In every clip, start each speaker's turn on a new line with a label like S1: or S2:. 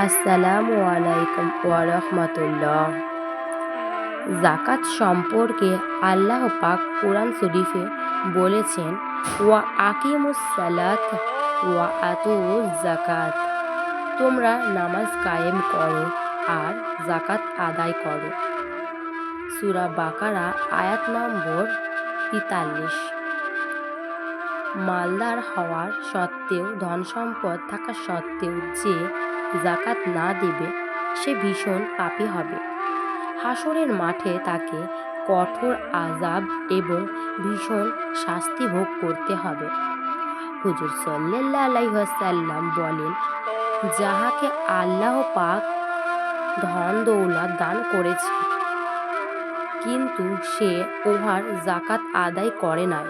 S1: আসসালামু আলাইকুম ওয়া রাহমাতুল্লাহ। যাকাত সম্পর্কে আল্লাহ পাক কুরআন শরীফে বলেছেন, ওয়া আকিমুস সালাত ওয়া আতুউজ যাকাত, তোমরা নামাজ কায়েম করো আর যাকাত আদায় করো। সূরা বাকারা আয়াত নম্বর 43। মালদার হওয়ার সত্ত্বেও, ধন সম্পদ থাকা সত্ত্বেও যে যাকাত না দেবে সে ভীষণ পাপী হবে। হাসরের মাঠে তাকে কঠোর আযাব এবং ভীষণ শাস্তি ভোগ করতে হবে। হুজুর সাল্লাল্লাহু আলাইহি ওয়াসাল্লাম বলেন, যাহাকে আল্লাহ পাক ধন দৌলত দান করেছে কিন্তু সে উহার যাকাত আদায় করে নাই,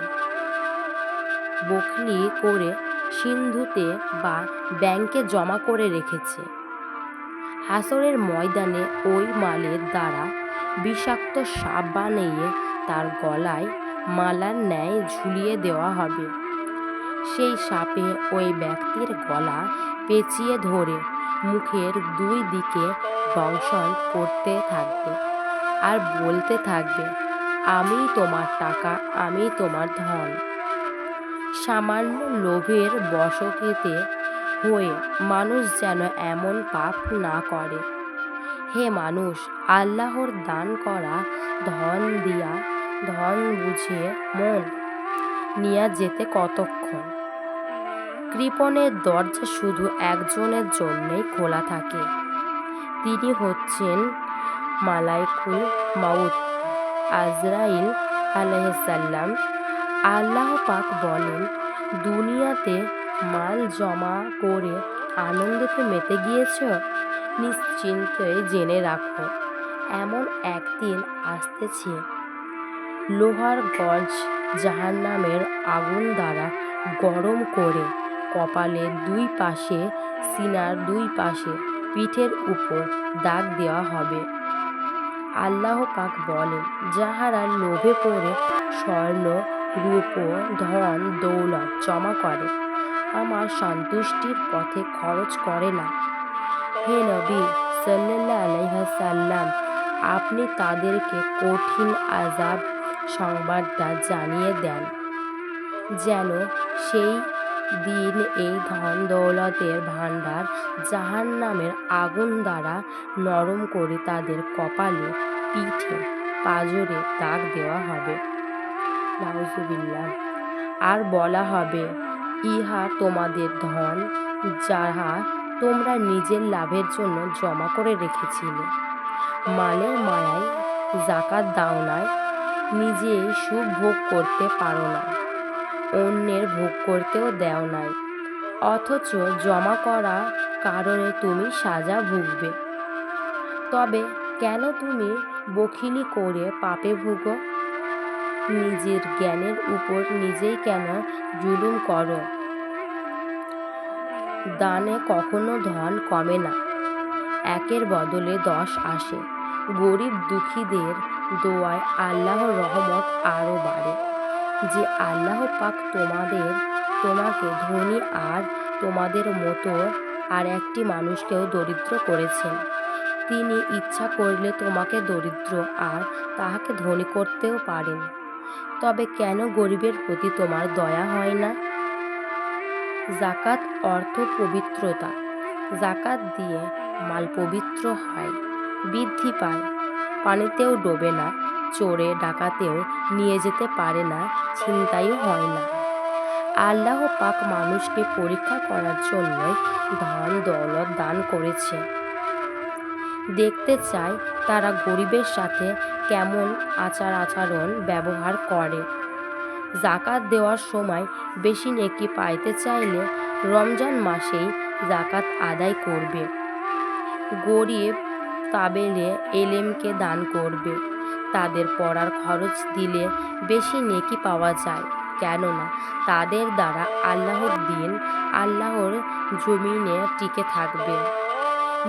S1: বখলি করে সিন্ধুতে বা ব্যাংকে জমা করে রেখেছে, হাসরের ময়দানে ওই মালের দ্বারা বিষাক্ত সাপ বানিয়ে তার গলায় মালার ন্যায় ঝুলিয়ে দেওয়া হবে। সেই সাপে ওই ব্যক্তির গলা পেঁচিয়ে ধরে মুখের দুই দিকে দংশন করতে থাকবে আর বলতে থাকবে, আমি তোমার টাকা, আমি তোমার ধন। সামান্য লোভের বশকীতে হয়ে মানুষ যেন এমন পাপ না করে। হে মানুষ, আল্লাহর দান করা ধন দিয়া ধন বুঝে মন নিয়া যেতে কতক্ষণ? কৃপণের দরজা শুধু একজনের জন্যই খোলা থাকে, তিনি হচ্ছেন মালাকুল মাউত আজরাইল আলাইহিসসালাম। আল্লাহ পাক বলেন, দুনিয়াতে মাল জমা করে আনন্দেতে মেতে গিয়েছ? নিশ্চিন্তে জেনে রাখো, এমন একদিন আসতেছে, লোহার গজ জাহান্নামের আগুন দ্বারা গরম করে কপালের দুই পাশে, সিনার দুই পাশে, পিঠের উপর দাগ দেওয়া হবে। আল্লাহ পাক বলেন, যাহারা লোভে পড়ে স্বর্ণ রূপ ধন দৌলত জমা করে, আমার সন্তুষ্টির পথে খরচ করে না, হে নবী সাল্লাল্লাহু আলাইহি ওয়াসাল্লাম, আপনি তাদেরকে কঠিন আযাব সংবাদটা জানিয়ে দেন, যেন সেই দিন এই ধন দৌলতের ভাণ্ডার জাহান্নামের আগুন দ্বারা নরম করে তাদের কপালে, পিঠে, পাঁজরে দাগ দেওয়া হবে। নাউজুবিল্লাহ। আর বলা হবে, ইহা তোমাদের ধন, যাহা তোমরা নিজের লাভের জন্য জমা করে রেখেছিলে। মালের মায়ায় যাকাত দাও নাই, নিজে সুখ ভোগ করতে পারো না, অন্যের ভোগ করতেও দেও নাই, অথচ জমা করা কারণে তুমি সাজা ভুগবে। তবে কেন তুমি বখিলি করে পাপে ভোগো? নিজের জ্ঞানের উপর নিজেই কেন জুলুম করো? দানে কখনো ধন কমে না, একের বদলে 10 আসে। গরিব দুঃখীদের দোয়ায় আল্লাহর রহমত আরও বাড়ে। যে আল্লাহ পাক তোমাকে ধনী আর তোমাদের মতো আর একটি মানুষকেও দরিদ্র করেছেন, তিনি ইচ্ছা করলে তোমাকে দরিদ্র আর তাহাকে ধনী করতেও পারেন। তবে কেন গরিবের প্রতি তোমার দয়া হয় না? যাকাত অর্থ পবিত্রতা। যাকাত দিয়ে মাল পবিত্র হয়, বৃদ্ধি পায়, পানিতেও ডোবে না, চোরে ডাকাতেও নিয়ে যেতে পারে না, ছিনতাইও হয় না। আল্লাহ পাক মানুষকে পরীক্ষা করার জন্যই ধন দৌলত দান করেছে। দেখতে চায় তারা গরিবের সাথে কেমন আচরণ ব্যবহার করে। যাকাত দেওয়ার সময় বেশি নেকি পাইতে চাইলে রমজান মাসেই যাকাত আদায় করবে। গরিব তাবেলে এলেমকে দান করবে। তাদের পড়ার খরচ দিলে বেশি নেকি পাওয়া যায়, কেননা তাদের দ্বারা আল্লাহর দিন, আল্লাহর জমিনে টিকে থাকবে।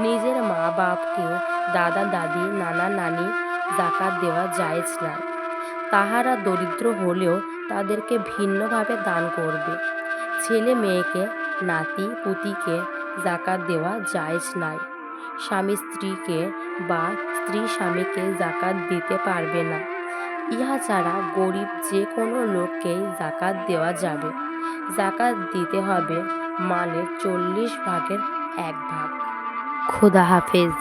S1: নিজের মা বাপকে, দাদা দাদি, নানা নানি যাকাত দেওয়া জায়েজ না। তাহারা দরিদ্র হলেও তাদেরকে ভিন্নভাবে দান করবে। ছেলে মেয়েকে, নাতি পুতিকে জাকাত দেওয়া জায়েজ নাই। স্বামী স্ত্রীকে বা স্ত্রী স্বামীকে জাকাত দিতে পারবে না। ইহা ছাড়া গরিব যে কোনো লোককেই জাকাত দেওয়া যাবে। জাকাত দিতে হবে মালের 40 ভাগের 1 ভাগ। খোদা হাফেজ।